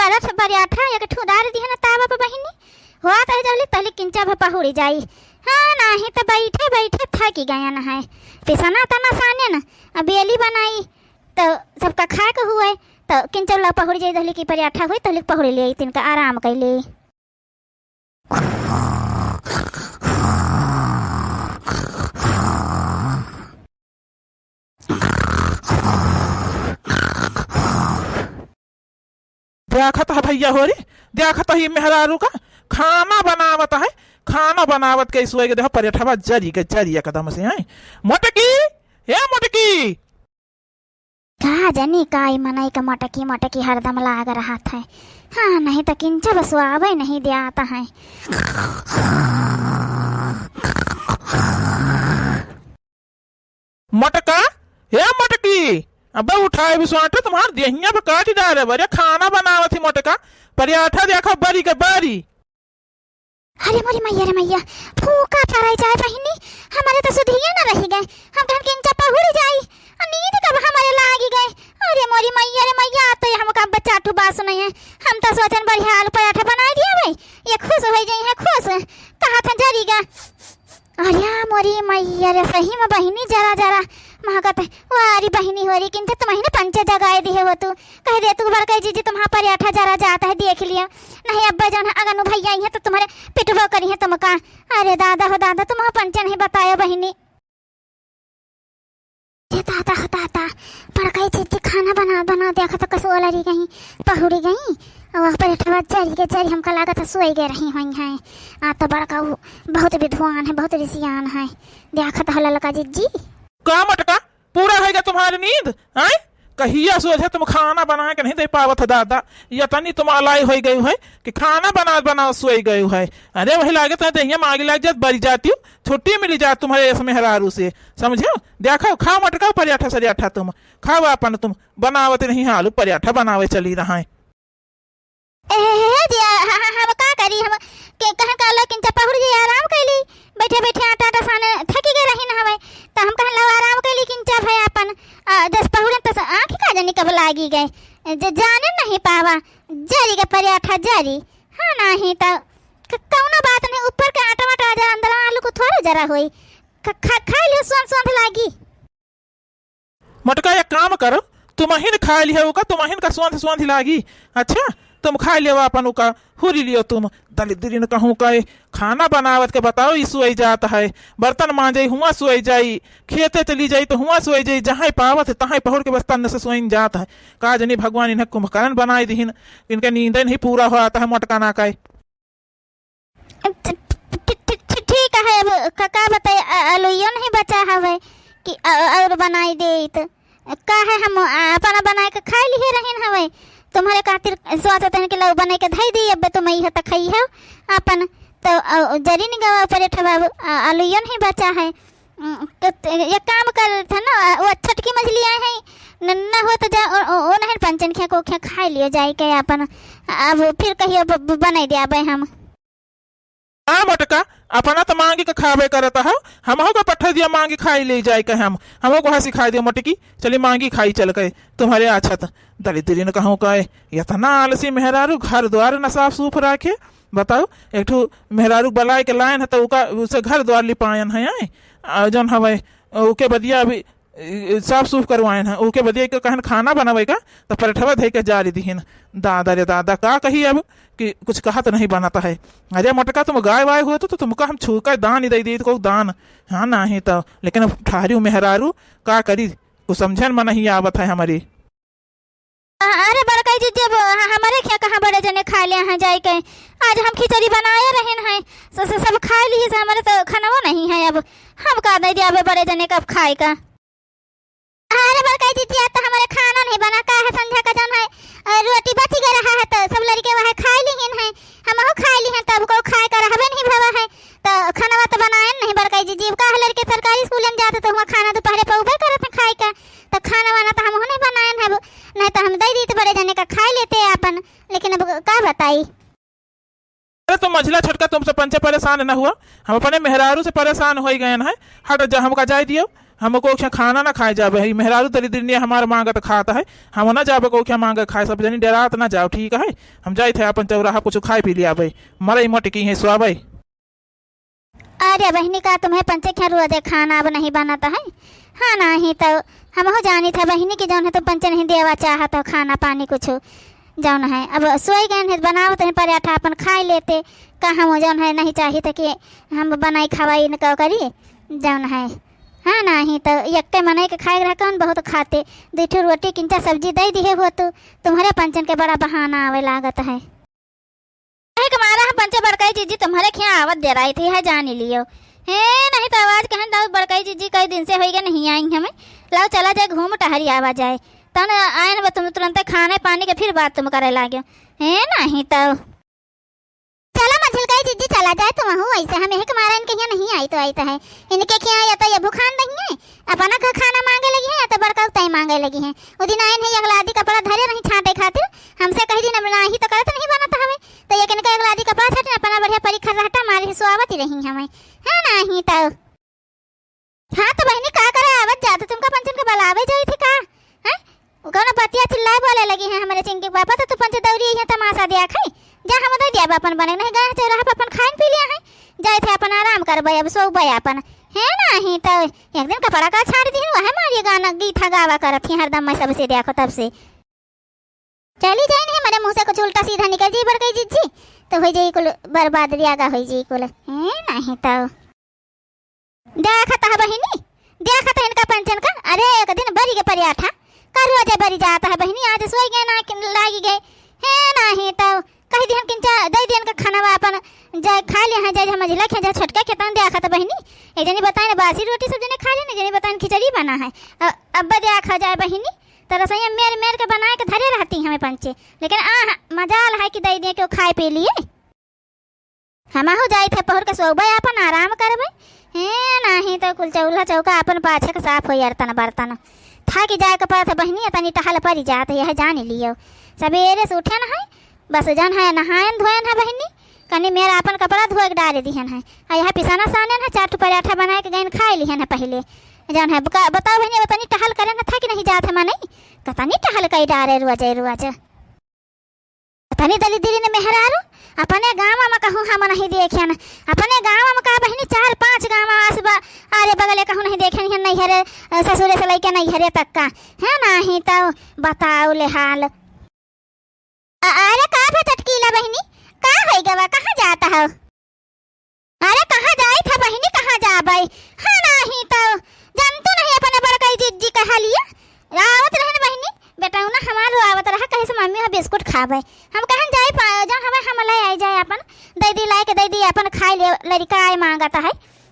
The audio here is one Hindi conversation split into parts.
करत बरियाठा एक ठुदार दिहन तावा पे बहिनी हुआ तह जल्दी तहली किंचा भपा हुड़ी जाई। हाँ नहीं तो बैठे बैठे थक गया न है पिसना तना साने न बेली बनाई तो सबका खा के हुए तो किंचा ला पहुड़ जाई दहली की पराठा हुई तहली पहुड़ ले तिनका आराम कैले। देखत है भैया हो रे, देखत है मेहरारू का खाना बनावत है। खाना बनावत के सोए के देखो पराठा जरी के जरी एकदम से है। मोटकी हे मोटकी कहा जानी काई मनाई का मटकी मटकी हरदम लाग रहा था। हाँ नहीं तो किंचा बस आवे नहीं दे आता है। मटका हे मोटकी अब उठाए बिस्वाटा तुम्हार देहिया पे काट डाले बरे खाना बनावत थी मोटका पराठा देखो बरी के बरी। अरे मोरी मैया रे मैया फूका चढ़ाई जाए बहिनी हमारे तो सुधिया न रही गए हम तो किंचा पहुड़ जाई नींद कब हमारे लागी गए। अरे मोरी मैया रे मैया तो हम का बच्चा टू बात सुनाई है हम तो सोचन बढ़िया आलू पराठा बना दिया भाई ये खुश हो जाई है खुश कहा था जरीगा। अरे मोरी मैया रे सही में बहिनी जरा जरा महकत वारी बहिनी हो रही किंतु तुम्हें ना पंचे जगाए दिए हो तू कह दे तू बड़का जी तुम्हारा पराठा जरा जाता है देख लिया नहीं अब्बा जान अगर भैया आई है तो तुम्हारे पिटवा करी है तुमका। अरे दादा हो दादा तुम्हारा पंचे नहीं बताया बहिनी। ये दादा हो दादा बड़का जी खाना बना बना देखा तो कसोला रही गई पहुड़ी गई और पराठा जरी के जरी हमका लागत सोई गए रही हुई हैं। आ तो बड़का बहुत विद्वान है बहुत ऋषियान है देखा तो ललका जी का मटका पूरा है क्या तुम्हारी नींद है कहिया सोचे तुम खाना बना के नहीं दे पावत दादा या तनी तुम अलाई हो गई है कि खाना बना बना सोई गई है। अरे वही लागत है दहिया मांगी लाग जात बरी जाती हूँ छुट्टी मिली जात तुम्हारे इसमें हरारू से समझो। देखो खाओ मटका पराठा सरियाठा तुम खाओ अपन तुम बनावत नहीं आलू पराठा बनावे चली रहा है। हम का करी हम के कहां काला किंचा पहुड़ गई आराम कैली बैठे बैठे आटा आटा साने थकी गए रही ना हवे तो हम कहला आराम कैली किंचा भाई अपन 10 पहुड़े तो आंख का जाने कब लागी गए जाने नहीं पावा जरी के पराठा जरी। हाँ नहीं तो कौनो बात नहीं ऊपर के आटा वाटा जा अंदर आलू को थोड़ा जरा होई खा लियो सोंध सोंध लागी। मटका एक काम करो तुम ही खा लिया होगा तुम ही का सोंध सोंध लागी। अच्छा तुम खा लियो अपन का हुरी लियो तुम दलिद्री न कहूँ का खाना बनावत के बताओ ई सोई जाता है बर्तन मांजे हुआ सोई जाई खेते चली जाई तो हुआ सोई जाई जहाँ पावत है तहाँ पहुड़ के बस तन से सोइन जाता है। का जनी भगवान इन्हें कुंभकर्ण बनाई दीन इनका नींद नहीं पूरा हो आता है मोटका ना का। ठीक है अब का बताए आलूयो नहीं बचा हवे कि और बनाई दे तो का है हम अपना बनाए के खा लिए रहीन हवे तुम्हारे खातिर सोचत है कि लो बने के धई दी अब तुम ही त खई हो अपन तो जरी नहीं गवा पराठा बाबू आलूयो नहीं बचा है। ये काम कर था ना वो छटकी मछली आए हैं न हो तो जा ओ नहीं पंचन खे को खे खा लियो जाए के अपन अब फिर कहियो बना दे हम। हाँ मटका अपना तो मांगी के खावे करता हो हम को पट्ठा दिया मांगी खाई ले जाए के हम को हाँ सिखा दिया मटकी चली मांगी खाई चल गए तुम्हारे अच्छा था दलिद्री ने कहूँ का इतना आलसी मेहरारू घर द्वार न साफ सुफ रखे बताओ एक ठू मेहरारू बलाए के लाइन है तो उसे घर द्वार लिपायन है जौन हवे ओके बदिया अभी साफ सुफ करवायन है ओके बदिया के कहन खाना बनावेगा तो पराठा धे के जा रही दीन दादा रे दादा का कही अब कि कुछ कहा तो नहीं बनाता है। अरे मटका तुम गाय वाय हुए तो तुमको हम छू कर दान ही दे दिए तो दान हाँ नहीं तो लेकिन ठहरी मेहरारू का करी कुछ समझन में नहीं आवत है हमारी। अरे बड़का जी जब हमारे क्या कहाँ बड़े जने खा लिया हैं जाए के आज हम खिचड़ी बनाए रहे हैं सब खा लिए हमारे तो खाना वो नहीं है अब हम का दे दिया बड़े जने कब खाए का। अरे बड़का जी तो हमारे खाना नहीं बना का है संध्या का जन है रोटी बची गया रहा है तो सब लड़के वहाँ खा ली हैं हम खा ली हैं तब को खाए कर हवे नहीं भवा है तो खाना तो बनाए नहीं बड़का जी जीव का लड़के सरकारी स्कूल में जाते तो वहाँ खाना दोपहर पे उबे करते खाए का तो खाना वाना तो हम नहीं बनाए हैं नहीं तो हम दे दी तो बड़े जने का खा लेते अपन लेकिन अब क्या बताई। अरे तुम मझला छटका तुमसे पंचे परेशान न हुआ हम अपने मेहरारू से परेशान हो गए हैं हट जा हमका जाए दियो हमको क्या खाना ना खाए जाबे है मेहरारू तरी दिन हमारा मांगत खाता है हम ना जाबे को क्या मांगे खाए सब जनी डरात ना जाओ ठीक है हम जाए थे अपन चौराहा कुछ खाए पी लिया भाई मरई मोटकी है स्वाबई। अरे बहनी का तुम्हें पंचे क्या रोज खाना अब नहीं बनाता है? हाँ नहीं तो हम हो जानी था बहनी की जौन है तो पंचे नहीं देवा चाहत हो खाना पानी कुछ जौन है अब सोई गए है बनावत है पराठा अपन खाई लेते का हम जौन है नहीं चाहिए था कि हम बनाई खवाई न करी जौन है। हाँ नहीं तो यक्के मनाई के खाए रहा कौन बहुत खाते 2 रोटी किंचा सब्जी दे दिए हो तो तुम्हारे पंचन के बड़ा बहाना आवे लागत है। हमारा हम पंचे बड़काई जीजी तुम्हारे क्या आवत दे रही थी है जान लियो है नहीं तो आवाज कहन दाऊ बड़काई जीजी कई दिन से होइगे नहीं आई हमें लाओ चला जाए घूम टहरी आवा जाए तन आए न तुम तुरंत खाने पानी के फिर बात तुम करे लागे है नहीं तो चला मझिलकाई जीजी चला जाए तुम हो ऐसे हमें हमारा इनके यहाँ नहीं आई तो आई तो है इनके क्या या तो ये भूखान नहीं है अपना का खाना मांगे लगी है या तो बड़का तय मांगे लगी है वो दिन आए नहीं अगला आदि कपड़ा धरे नहीं छाटे खातिर हमसे कही दिन नहीं तो करत नहीं बनता हमें तो ये कहने अगला आदि कपड़ा छाटे अपना बढ़िया परीक्षा रहता मारे स्वागत ही रही हमें है नहीं तो। हाँ तो बहनी का करे आवत जाते तुमका पंचन के बलावे जाई थी का हैं कौन पतिया चिल्लाए बोले लगी है हमारे चिंकी पापा तो तू पंच दौरी है तमाशा दिया खाई जा हम दे दिया अपन बने नहीं गए चौराहा पर अपन खान पी लिया है जाए थे अपन आराम करबे अब सोबे अपन है नहीं तो एक दिन कपड़ा का छाड़ दी है मारिए गाना गीत गावा करत थी हरदम मैं सबसे देखो तब से चली जाए नहीं हमारे मुंह से कुछ उल्टा सीधा निकल जी बड़ गई जीजी तो हो जाई कुल बर्बाद रियागा हो जाई कुल है नहीं तो देखता है बहनी देखता है इनका पंचन का अरे एक दिन बरी के पराठा कर रोज बरी जाता है बहनी आज सोई गए ना लागी गए है नहीं तो कह दी हम किंचा दे दियन का खाना अपन जाए खा लिया है जाए हम जिला खे जा छटका के तन देखा तो बहनी एक जनी बताए बासी रोटी सब जने खा ले जनी बताए खिचड़ी बना है अब देखा जाए बहनी तो रसोईया मेर के बना के धरे रहती हमें पंचे लेकिन मजाल है कि दे दिए के खाए पी लिए हम हो जाए थे पहर के सोबे अपन आराम करबे है नहीं तो कुल चूल्हा चौका अपन पाछे के साफ हो यार बर्तन था कि जाए के पड़ा बहनी तनी टहल पड़ जाते यह जान लियो सवेरे से उठे न है बस जन है नहायन धोयन है बहनी कनी मेरा अपन कपड़ा धोए के डाले दिहन है यहाँ पिसाना सानन है 4 पराठा बना के गए खाए लिहन है पहले जन है बताओ बहनी तनी टहल करे न था कि नहीं जाते मैं नहीं तनी टहल कई डारे रुआज तनी दली दिली ने मेहरारू अपने गाँव में कहूँ हम नहीं देखे न अपने गाँव में कहा बहनी 4-5 गाँव आसबा अरे बगले कहूँ नहीं देखे नहीं हरे ससुरे से लेके नहीं हरे तक का है नहीं तो बताओ ले हाल। अरे कहाँ चटकीला बहनी का है गवा कहाँ जाता है? अरे कहाँ जाए था बहनी कहाँ जा भाई हाँ नहीं तो जानतो नहीं अपने बड़काई जीजी कहा लिया आवत रहन बहनी बेटा ना हमारो आवत रहा कहे से मम्मी हम बिस्कुट खाबे हम कहन जाए जब हम ले आई जाए अपन दीदी लाई के दीदी अपन खाई ले लड़का आए मांगता है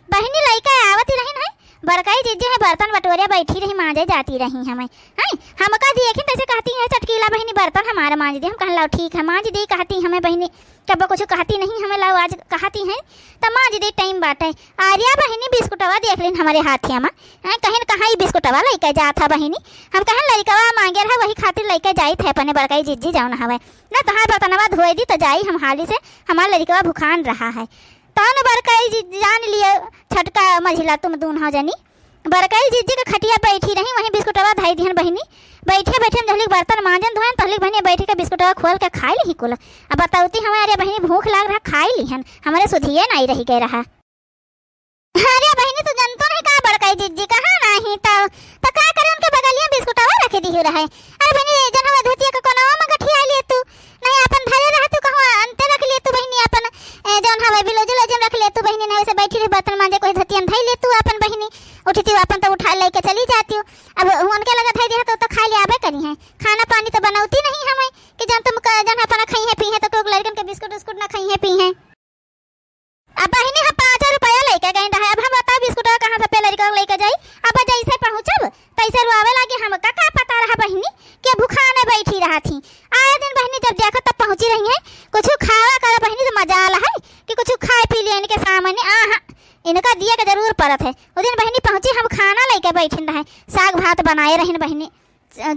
बहनी लड़का आवत ही नहीं है बड़काई जीजी है बर्तन बटोरे बैठी रही मांजे जाती रही हमें हैं हम का देखी तैसे कहती है चटकीला बहनी बर्तन हमारा मांज दी हम कहन लाओ ठीक है मांज दी कहती हमें बहनी कब कुछ कहती नहीं हमें लाओ आज कहती है तो मांज दी टाइम बाटे आर्या बहनी बिस्कुटवा देख लेन हमारे हाथिया में हैं कहीं कहाँ ही बिस्कुटवा लेके जा था बहनी हम कहन लड़कवा मांगे रहा वही खातिर लेके जाई थे अपने बड़काई जीजी जाओ ना हवे ना तहार बर्तनवा धोए दी तो जाई हम हाली से हमारा लड़कवा भूखान रहा है तन बड़काई जीजी जान लिए छटका मझिला तुम दून हो जानी बड़काई जीजी के खटिया बैठी रही वहीं बिस्कुटवा धाई दिहन बहनी बैठे बैठे हम जल्दी बर्तन मांजन धोयन तहली बहनी बैठे के बिस्कुटवा खोल के खाई ली कुल अब बताऊती हमारे बहनी भूख लाग रहा खाई लिहन हमारे सुधिए नहीं रही गए रहा। अरे बहनी तो जनतो नहीं कहा बड़काई जीजी कहा नहीं तो का करे उनके बगलिया बिस्कुटवा रख दी रहा है। अरे बहनी जन हम धोतिया के कोनवा में गठिया ले तू नहीं अपन धरे रहा तू कहवा अंते रख ले तू बहनी अपन जन हवे बिलोजल जन रख ले तू बहनी नहीं से बैठी रही बर्तन मांजे कोई धोतियन धई ले तू अपन बहनी उठती अपन तो उठा लेके चली जाती हूँ अब उनके लगा था दिया तो खा ले आबे करी है खाना पानी तो बनाती नहीं हमें कि जन तुम जन अपना खाई है पी है तो कोई लड़कन के बिस्कुट उस्कुट ना खाई है पी है। अब बहनी हम 5 रुपया लेके गए रहे अब हम बताओ बिस्कुट कहाँ से पे लड़का लेके जाई अब जैसे पहुँचब तैसे रुआवे लगे हम का पता रहा बहनी कि भूखाने बैठी रहा थी आए दिन बहनी जब देखो तब पहुँची रही है कुछ खावा कर बहनी तो मजा आला है कि कुछ खाए पी लिया इनके सामने इनका दिया के जरूर पड़त है। उस दिन बहनी पहुंची हम खाना लेके बैठन रहे साग भात बनाए रहन बहनी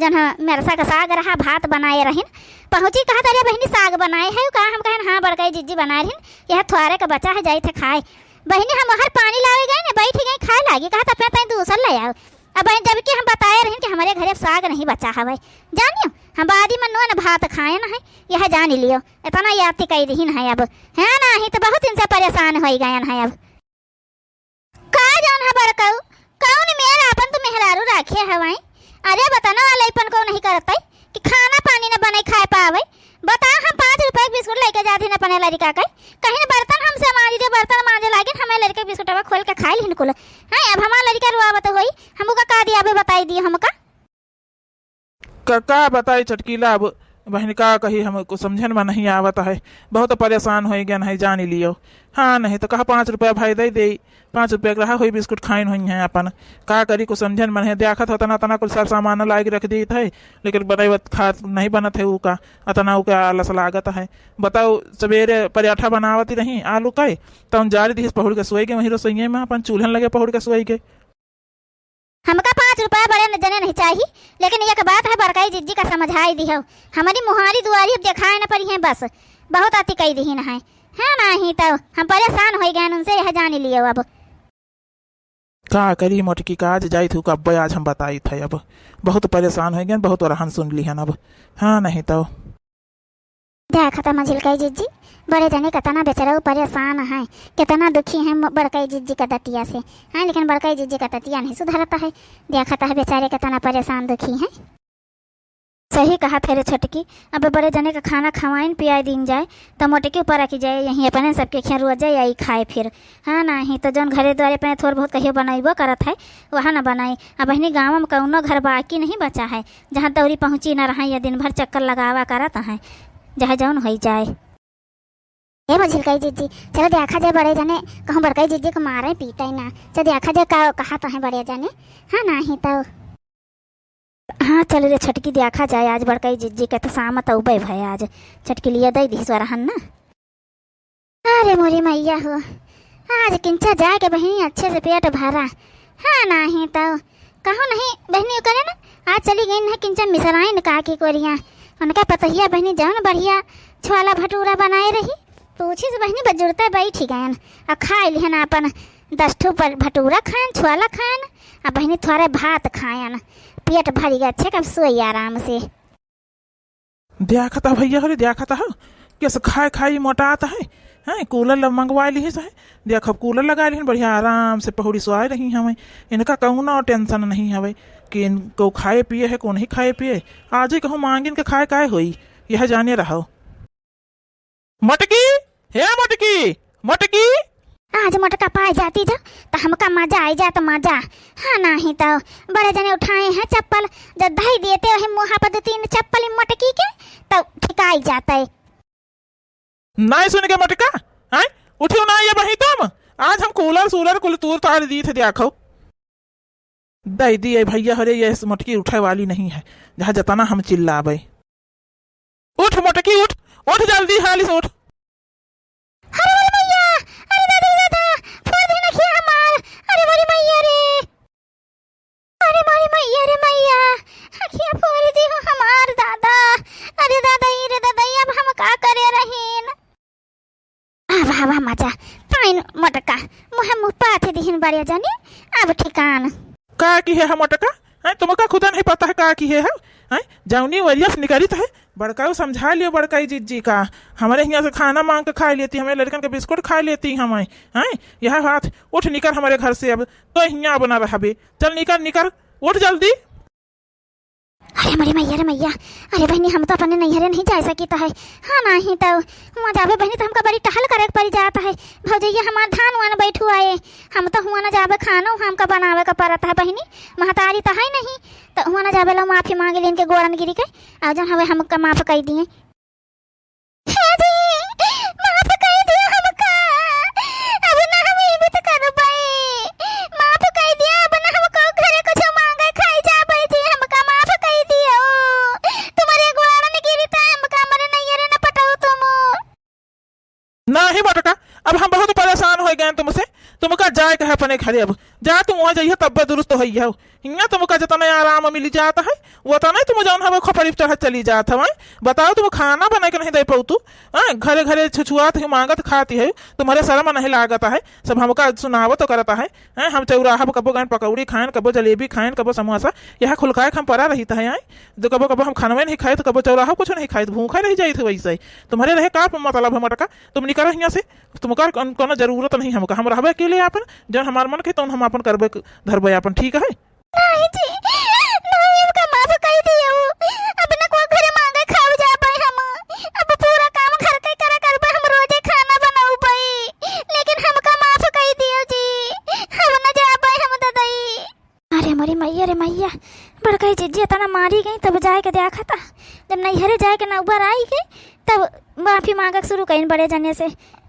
जन मेरसा का साग रहा भात बनाए रहन पहुंची कहा अरे बहनी साग बनाए है कहा हम कहन हाँ बड़काई जीजी बनाए रहन यह थोड़े का बचा है जाई थे खाए बहनी हम हर पानी लावे गए ना बैठ गई खाए लागी कहा अपने तई दूसर ले आओ। अब बहन जबकि हम बताए रहे कि हमारे घरे साग नहीं बचा हवे जानियो हम बादी मनुआ न भात खाए न है यह जान लियो इतना याद कही रही है अब है ना ही तो बहुत इनसे परेशान हो गए है अब का जान है बड़काऊ कौन मेरा अपन तो मेहरारू राखे हवाई। अरे बताना वालेपन को नहीं करते कि खाना पानी न बने खाए पावे बता हम 5 रुपए बिस्कुट लेके जाते न अपने लड़का के कहीं बर्तन हमसे मांजी दे बर्तन मांजे लागे हमें लड़के बिस्कुट खोल के खाई लिन कुल है अब हमारा लड़का रुआवत होई हमका का दिया बे बताई दिए हमका का बताई चटकीला अब बहन का कही हमको समझन में नहीं आवता है बहुत परेशान हो गया नहीं जान लियो। हाँ नहीं तो कहा 5 रुपया भाई दे 5 रुपया रहा हुई बिस्कुट खाइन हुई है अपन का करी को समझन में नहीं देखत होता तना कुछ सब सामान लाग रख दी थे लेकिन बताई खा नहीं बनत है का अतना का आलस लागत है। बताओ सवेरे पराठा बनावती नहीं आलू का तो जारी दी पहुड़ के सोई के वहीं रसोई में अपन चूल्हन लगे पहुड़ के सोई के हमका 5 रुपया बड़े न जने नहीं चाहिए लेकिन एक बात है बड़काई जिज्जी का समझाई दी हो हमारी मुहारी दुआरी अब दिखाए न पड़ी है बस बहुत अति कही दी न है नहीं तो हम परेशान हो गए उनसे यह जान लियो अब का करी मोटकी काज जाई थू कब आज हम बताई थे अब बहुत परेशान हो गए बहुत रहन सुन ली है अब। हाँ नहीं तो देखा था मंजिल कई जिज्जी बड़े जने कितना बेचारा परेशान है कितना दुखी है बड़कई जिज्जी का दतिया से हाँ लेकिन बड़कई जिज्जी का दतिया नहीं सुधरता है देखा था बेचारे कितना परेशान दुखी है। सही कहा फेरे छटकी अब बड़े जने का खाना खवाइन पियाई दिन जाए तो मोटकी ऊपर रखी जाए यहीं अपने सबके खेर रोज जाए यही खाए फिर हाँ नहीं तो जौन घरे द्वारे अपने थोड़ा बहुत कहियो बनाइबो करत है वहाँ न बनाई। अब बहनी गाँव में कौनो घर बाकी नहीं बचा है जहाँ दौरी पहुँची न रहा या दिन भर चक्कर लगावा करत है जहाँ जौन हो जाए। ए मझिल कई जिज्जी चलो देखा जाए बड़े जने कहूँ बड़कई जिज्जी को मारे पीटा ही ना चलो देखा जाए कहा तो है बड़े जने हाँ नहीं तो हाँ चलो रे छटकी देखा जाए आज बड़कई जिज्जी के तो शाम तो उबे भाई आज छटकी लिए दे दी स्वरहन ना। अरे मोरी मैया हो आज किंचा जाए के बहनी अच्छे से पेट भरा हाँ नहीं तो कहो नहीं बहनी करे ना आज चली गई ना किंचा मिसराई न का की कोरिया उनका पतहिया बहनी जाओ बढ़िया छोला भटूरा बनाए रही पूछी से बहनी बजुड़ता बैठी गए और खाए लिहन अपन 10 ठो पर भटूरा खान छोला खान और बहनी थोड़े भात खायन पेट भरी गए अच्छे कब सोई आराम से। देखता भैया अरे देखता है कैसे खाए खाई मोटा आता है कूलर मंगवा ली है देख कूलर लगा ली बढ़िया आराम से पहुड़ी सो रही हमें इनका कौनो टेंशन नहीं हवे कि इनको खाए पिए है कौन ही खाए पिए आज ही कहूँ मांगिन के खाए खाए हुई यह जाने रहो। मटकी हे मटकी मटकी आज मटका पाई जाती जा तो हमका मजा आई जा तो मजा हाँ नहीं तो बड़े जने उठाए हैं चप्पल जब दही देते वही मुँह पर 2-3 चप्पल मटकी के तो ठिकाई जाता है। नहीं सुन के मटका है उठो ना ये वही तुम आज हम कूलर सूलर कुल तूर तार दी थे देखो दई दिए भैया हरे ये मटकी उठे वाली नहीं है जहाँ जताना हम चिल्लाबे। उठ मटकी उठ उठ जल्दी हाली से उठ। अरे मैया अरे दादा फोड़ देना क्या हमार अरे मोरी मैया रे अरे मोरी मैया रे मैया क्या फोड़ दी हो हमार दादा अरे दादा ये रे दादा अब हम का करे रहेन अब हवा मजा पाइन मटका मुँह पाथे दिहिन बढ़िया जाने अब ठिकान का की है मटका है तुमका खुदा नहीं पता है का की है जाऊनी वरिया से निकालित है बड़काऊ समझा लियो बड़काई जिज्जी का हमारे यहाँ से खाना मांग के खा लेती हमें लड़कन के बिस्कुट खा लेती हमें हैं यह हाथ उठ निकल हमारे घर से अब तो यहाँ बना रहा बे चल निकल निकल उठ जल्दी। अरे मेरी मैया रे मैया अरे बहनी हम तो अपने नैहरे नहीं जा सकी है हाँ नहीं तो हुआ जावे बहनी तो हमका बड़ी टहल करे पड़ जाता है भौजैया हमार धान वान बैठू आए हम तो हुआ ना जावे खाना हमका बनावे का पड़ता है बहनी महतारी तो है नहीं तो हुआ ना जावे लो माफी मांगे लेन के गोरन गिरी के आ जन हवे हमका माफ कर दिए माफ कर दियो हमका अब ना हम ये भी तो कर पाए माफ कर दिया अब ना हमको घरे कुछ मांगे खाई जा बैठी हमका माफ कर दियो तुम्हारे गोरन गिरी तो हमका मरे नैहरे न पटाओ तुम नहीं बटका अब हम बहुत परेशान हो गए तुमसे तुमका जाए कहे अपने घरे अब जा तुम वहाँ जाइए तब दुरुस्त हो हो हिंगा तुमका जितना आराम मिल जाता है वो तो नहीं तुम जौन हमें खोपड़ी चढ़ चली जात हमें बताओ तुम खाना बना के नहीं दे पाऊ तू घरे घरे छुछुआत है मांगत खाती है तुम्हारे शर्म नहीं लागता है सब हमका सुनाव तो करता है हम चौराहा कबो गए पकौड़ी खाएं कबो जलेबी खाएं कबो समोसा यह खुलकाए हम परा रहता है जो कबो कबो हम खानवे नहीं खाए तो कबो चौराहा कुछ नहीं खाए भूखा रह जाए थे वैसे ही तुम्हारे रहे का मतलब है मटका तुम निकल यहाँ से तुमका कोनो जरूरत नहीं हमका हम रहबे अकेले अपन जब हमार मन के तो हम अपन करबे धरबे अपन ठीक है नहीं जी नहीं हमका माफ कर दियो अब न को घरे मांगे खाव जा पाए हम अब पूरा काम घर के करा करबे हम रोजे खाना बनाऊ पाई लेकिन हमका माफ कर दियो जी हम न जा पाए हम ददई अरे मोरी मैया रे मैया बड़का जीजी तना मारी गई तब जाए के देखा था जब नैहरे जाए के ना ऊपर आई गई तब माफी मांगक शुरू कहीं बड़े जने से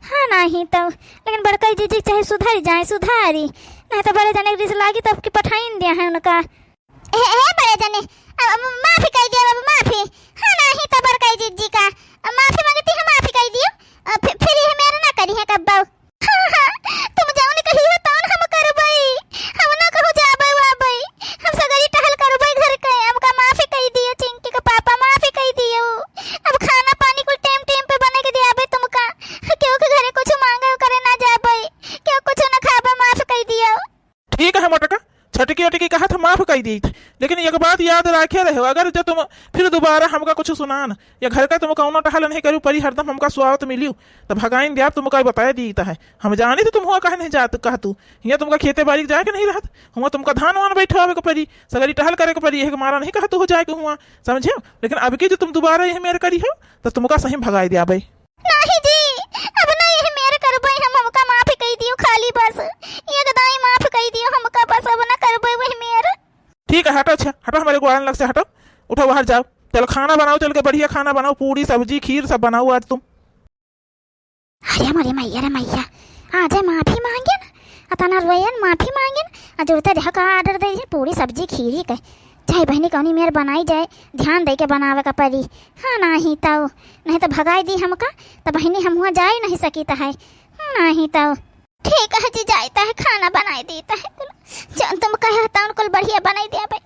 हाँ नहीं तब लेकिन बड़का जीजी चाहे सुधारी जाए सुधारी नहीं तो बड़े जने रिस लागी तब की पठाइन दिया है उनका ए बड़े जने माफी कह दिया बाबू माफी हाँ नहीं तो बड़का जीजी का माफी मांगती है माफी कह दियो फिर ये मेरा ना करी है कब्बा तुम जाओ ने कही हो तौन हम करबई हम ना कहू जाबई वाबई हम सगरी टहल करबई घर के हमका माफी कह दियो चिंकी के पापा माफी कह दियो अब खाना पानी कुल टाइम टाइम पे बने के दियाबे तुमका क्यों के घरे कुछ मांगे करे ना जाबई क्यों कुछ ना खाबे माफ कह दियो ठीक है मटका छटकी अटकी कहा था माफ कर दी थी लेकिन एक बात याद रखे रहे अगर जब तुम फिर दोबारा हमका कुछ सुनान या घर का तुम कौनो टहल नहीं करू परी हरदम हमका स्वागत मिलियो तो भगाइन दिया तुमका बताया दीता है हम जाने थे तुम हुआ कहे नहीं जात कह तू यहाँ तुमका खेते बाड़ी जाए के नहीं रहत हुआ तुमका धान वान बैठे आवे को परी सगरी टहल करे को परी मारा नहीं कहा तू हो जाए के हुआ समझे लेकिन अब की जो तुम दोबारा यह मेरे करी हो तो तुमका सही भगाई दिया भाई नहीं जी अब ना यह मेरे करबई हमका माफ कह दियो खाली बस एकदम माफ कह दियो हमका बस अब ना करबई वही मेरे ठीक है हटो अच्छा हटो हमारे ग्वालन लग से हटो उठो बाहर जाओ चलो खाना बनाओ चल के बढ़िया खाना बनाओ पूरी सब्जी खीर सब बनाओ आज तुम अरे मोरे मैया रे मैया आज माफी मांगे ना अतना रोयन माफी मांगे ना जरूरत रह का ऑर्डर दे पूरी सब्जी खीरी के चाहे बहनी कौनी मेरे बनाई जाए ध्यान दे के बनावे का परी हाँ नहीं तो नहीं तो भगाई दी हमका तो बहनी हम हुआ जा ही नहीं सकी है नहीं तो ठीक है जी जाता है खाना बनाई देता है जब तुम कहे तो उनको बढ़िया बनाई दिया भाई